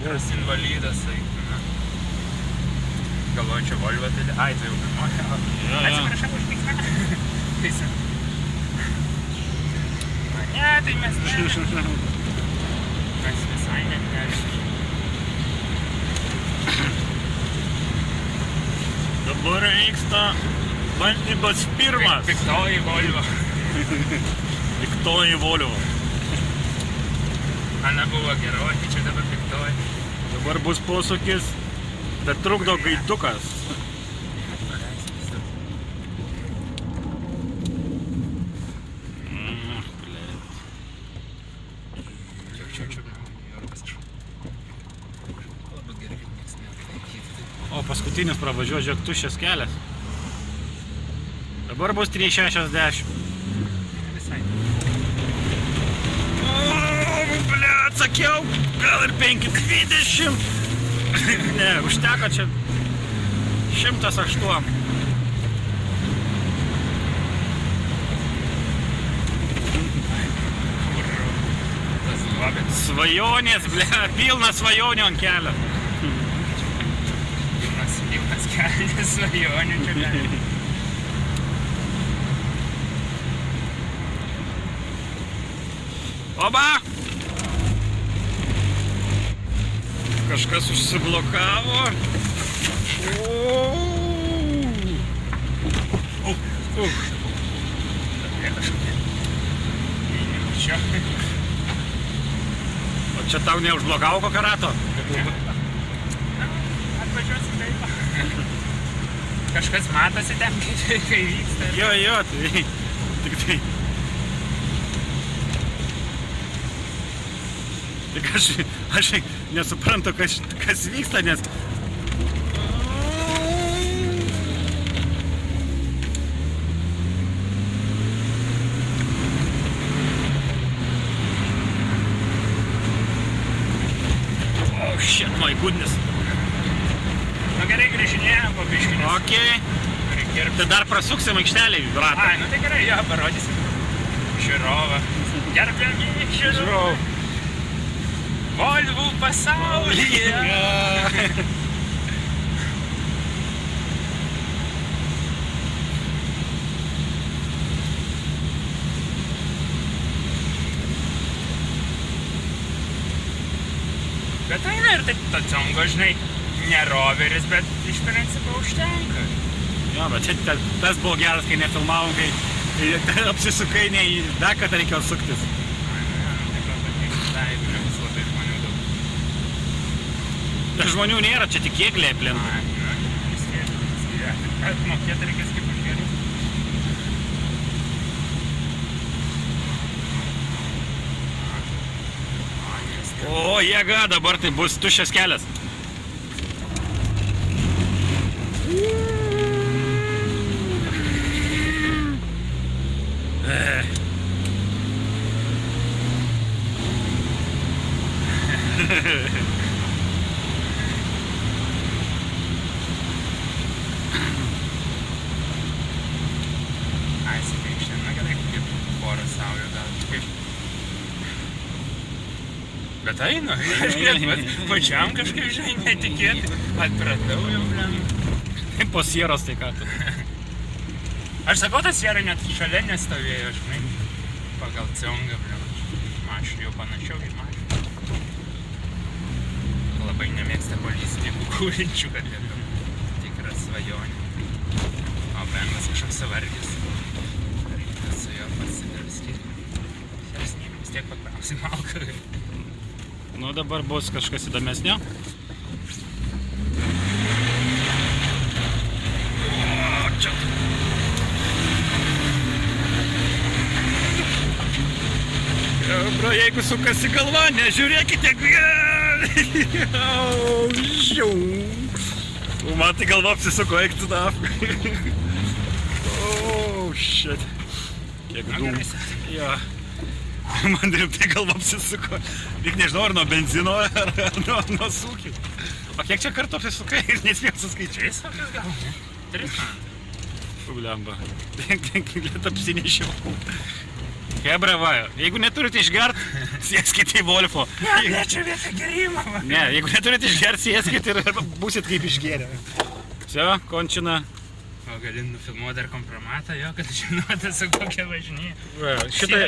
tikras invalidas, sakytume. Galvoju, čia Volvo tai... Ai, tai jau pirmoji. Atsiprašau už veiksmą. Ne, tai mes ne. Mes visai net. Dabar vyksta bandymas pirmas. Piktoji Volvo. Piktoji Volvo. Ana buvo geroji, čia dabar piktoji. Dabar bus posūkis, bet trukdo gaidukas. O paskutinis pravažiuoja, žiūrėk, tuščias kelias. Dabar bus 360. Visai. O, blet, sakiau, gal ir 520. Ne, užteko čia 108. Svajonės, blet, pilna svajonių ant kelio. Pilnas kelias svajonių čia gali. Oba! Kažkas užsiblokavo. Čia. O čia tau neužblokavo kokio rato? Atvažiuosi taip. Kažkas matosi ten, kai vyksta. Jo, tai tik tai. Tik aš nesuprantu, kas vyksta, nes... Oh, shit, my goodness. Nu gerai, grįžinėjom po biškinės. Ok. Tai dar prasuksim aikštelį ratą. Ai, nu tai gerai, jo, parodysim. Žiūrovą. Gerbiami žiūrovai. Volvo pasaulyje. Bet eina ir taip taciongo, žinai, ne roveris, bet iš principo užtenka. Jo, bet čia tas buvo geras, kai nefilmavom, kai apsisukai, ne į dar kartą reikėjo suktis. Bet žmonių nėra, čia tik ėglė aplink. Vis tiek. Bet mokėti reikės kaip už geriau. O, jėga, dabar tai bus tuščias kelias. Bet einu, pačiam kažkaip, žinai, netikėti. Atpratau jau, blem. Po sieros tai ką tu. Aš sakau, ta siera net šalia nestovėjo, žinai. Pagal ciongą, blem. Mašį jau panašiau į mašį. Labai nemėgsta policininkų kūrinčių, kad lietuvių tikras svajonė. O bengas kažkoks savargis. Reikia su juo pasidarstyti. Šias nėm vis tiek pakrausim alką. Nu, dabar bus kažkas įdomesnio. O, čia. Bro, jeigu sukasi galva, nežiūrėkite. Man tai galva apsisuko, eik tu daf. Oh, shit. Kiek dūmų. Jo. Man rimtai galva apsisuko. Lyg nežinau, ar nuo benzino, ar nuo sūkių. O kiek čia kartų apsisukai ir nespėjau suskaičiuoti? 3 kartus gal, ne? 3 man. Blemba. Liet apsinešiau. Hebra, va, jeigu neturite išgert, sėskite į Volfo. Ne, čia vieta gerimo. Ne, jeigu neturite išgert, sėskite ir būsit kaip išgėrę. Все, končina. O gali nufilmuoti dar kompromatą, jo, kad žinote, su kokia važinė. Šitą